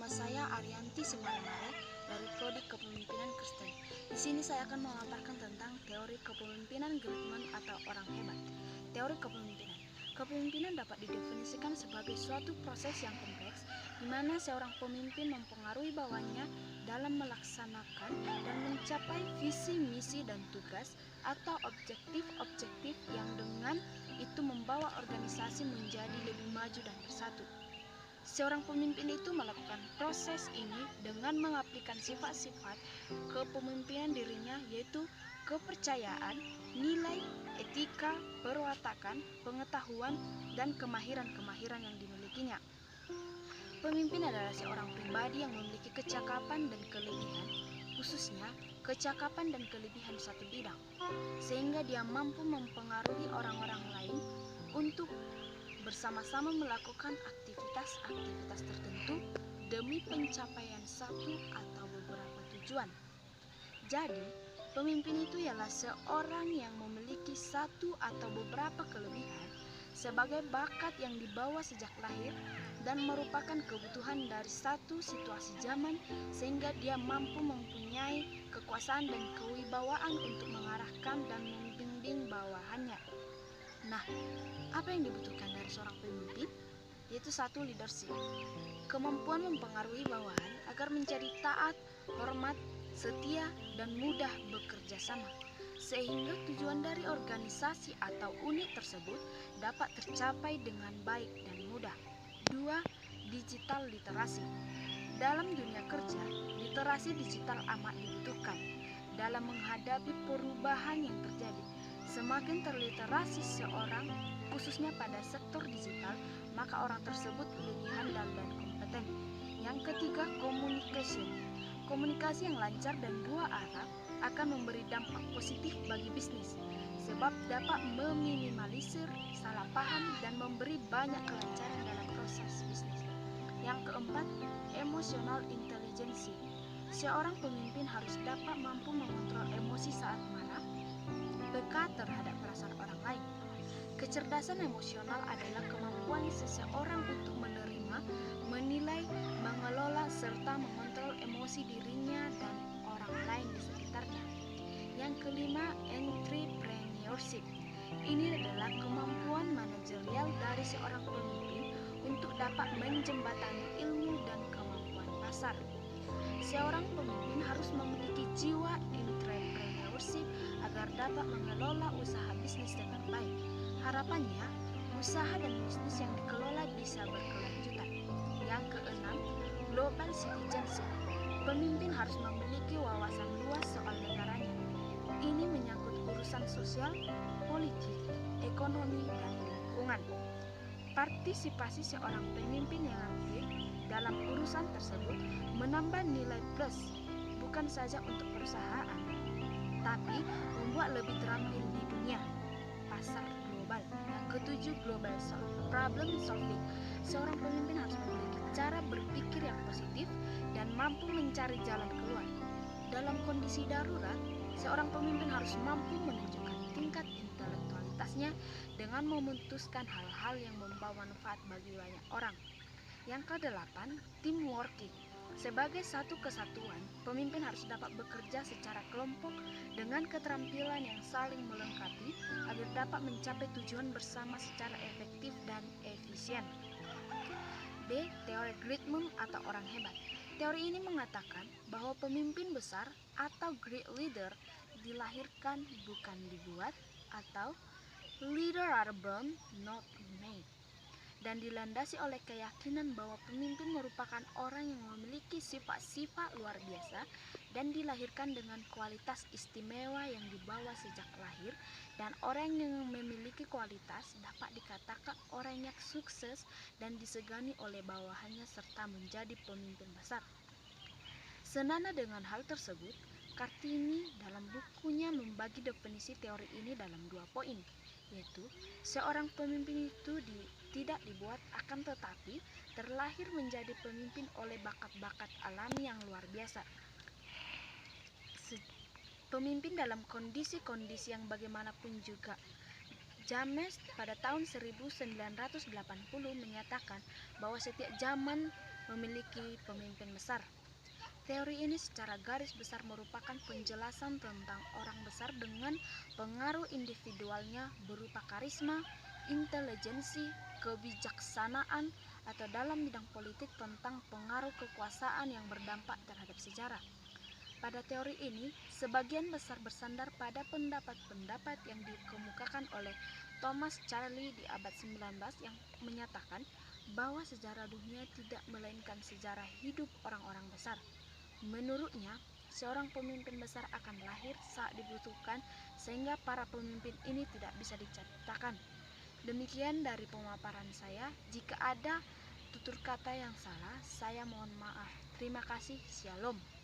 saya Arianti Simbalamare dari Prodi Kepemimpinan Kristen. Di sini saya akan memaparkan tentang teori kepemimpinan Gritman atau orang hebat. Teori kepemimpinan. Kepemimpinan dapat didefinisikan sebagai suatu proses yang kompleks di mana seorang pemimpin mempengaruhi bawahannya dalam melaksanakan dan mencapai visi, misi, dan tugas atau objektif-objektif yang dengan itu membawa organisasi menjadi lebih maju dan bersatu. Seorang pemimpin itu melakukan proses ini dengan mengaplikasikan sifat-sifat kepemimpinan dirinya, yaitu kepercayaan, nilai, etika, perwatakan, pengetahuan, dan kemahiran-kemahiran yang dimilikinya. Pemimpin adalah seorang pribadi yang memiliki kecakapan dan kelebihan, khususnya kecakapan dan kelebihan satu bidang, sehingga dia mampu mempengaruhi orang-orang lain untuk bersama-sama melakukan aktivitas-aktivitas tertentu demi pencapaian satu atau beberapa tujuan. Jadi, pemimpin itu ialah seorang yang memiliki satu atau beberapa kelebihan sebagai bakat yang dibawa sejak lahir dan merupakan kebutuhan dari satu situasi zaman, sehingga dia mampu mempunyai kekuasaan dan kewibawaan untuk mengarahkan dan membimbing bawahannya. Nah, apa yang dibutuhkan dari seorang pemimpin? Yaitu satu, leadership. Kemampuan mempengaruhi bawahan agar menjadi taat, hormat, setia, dan mudah bekerja sama, sehingga tujuan dari organisasi atau unit tersebut dapat tercapai dengan baik dan mudah. 2. Digital literasi. Dalam dunia kerja, literasi digital amat dibutuhkan dalam menghadapi perubahan yang terjadi. Semakin terliterasi seorang, khususnya pada sektor digital, maka orang tersebut lebih handal dan kompeten. Yang ketiga, communication. Komunikasi yang lancar dan dua arah akan memberi dampak positif bagi bisnis, sebab dapat meminimalisir salah paham dan memberi banyak kelancaran dalam proses bisnis. Yang keempat, emotional intelligence. Seorang pemimpin harus dapat mampu mengontrol emosi saat marah, peka terhadap perasaan orang lain. Kecerdasan emosional adalah kemampuan seseorang untuk menerima, menilai, mengelola, serta mengontrol emosi dirinya dan orang lain di sekitarnya. Yang kelima, entrepreneurship. Ini adalah kemampuan manajerial dari seorang pemimpin untuk dapat menjembatani ilmu dan kemampuan pasar. Seorang pemimpin harus memiliki jiwa entrepreneurship agar dapat mengelola usaha bisnis dengan baik. Harapannya, usaha dan bisnis yang dikelola bisa berkelanjutan. Yang keenam, global citizenship. Pemimpin harus memiliki wawasan luas soal negaranya. Ini menyangkut urusan sosial, politik, ekonomi, dan lingkungan. Partisipasi seorang pemimpin yang aktif dalam urusan tersebut menambah nilai plus, bukan saja untuk perusahaan, tapi membuat lebih terampil di dunia pasar global. Yang ketujuh, global problem solving. Seorang pemimpin harus memiliki cara berpikir yang positif dan mampu mencari jalan keluar. Dalam kondisi darurat, seorang pemimpin harus mampu menunjukkan tingkat intelektualitasnya dengan memutuskan hal-hal yang membawa manfaat bagi banyak orang. Yang kedelapan, teamworking. Sebagai satu kesatuan, pemimpin harus dapat bekerja secara kelompok dengan keterampilan yang saling melengkapi agar dapat mencapai tujuan bersama secara efektif dan efisien. B. Teori Gritman atau orang hebat. Teori ini mengatakan bahwa pemimpin besar atau great leader dilahirkan bukan dibuat, atau leader are born not made, dan dilandasi oleh keyakinan bahwa pemimpin merupakan orang yang memiliki sifat-sifat luar biasa dan dilahirkan dengan kualitas istimewa yang dibawa sejak lahir, dan orang yang memiliki kualitas dapat dikatakan orang yang sukses dan disegani oleh bawahannya serta menjadi pemimpin besar. Senada dengan hal tersebut, Kartini dalam bukunya membagi definisi teori ini dalam 2 poin, yaitu seorang pemimpin itu tidak dibuat, akan tetapi terlahir menjadi pemimpin oleh bakat-bakat alami yang luar biasa. Pemimpin dalam kondisi-kondisi yang bagaimanapun juga. James pada tahun 1980 menyatakan bahwa setiap zaman memiliki pemimpin besar. Teori ini secara garis besar merupakan penjelasan tentang orang besar dengan pengaruh individualnya berupa karisma, intelijensi, kebijaksanaan, atau dalam bidang politik tentang pengaruh kekuasaan yang berdampak terhadap sejarah. Pada teori ini, sebagian besar bersandar pada pendapat-pendapat yang dikemukakan oleh Thomas Charlie di abad 19 yang menyatakan bahwa sejarah dunia tidak melainkan sejarah hidup orang-orang besar. Menurutnya, seorang pemimpin besar akan lahir saat dibutuhkan sehingga para pemimpin ini tidak bisa diciptakan. Demikian dari pemaparan saya. Jika ada tutur kata yang salah, saya mohon maaf. Terima kasih. Shalom.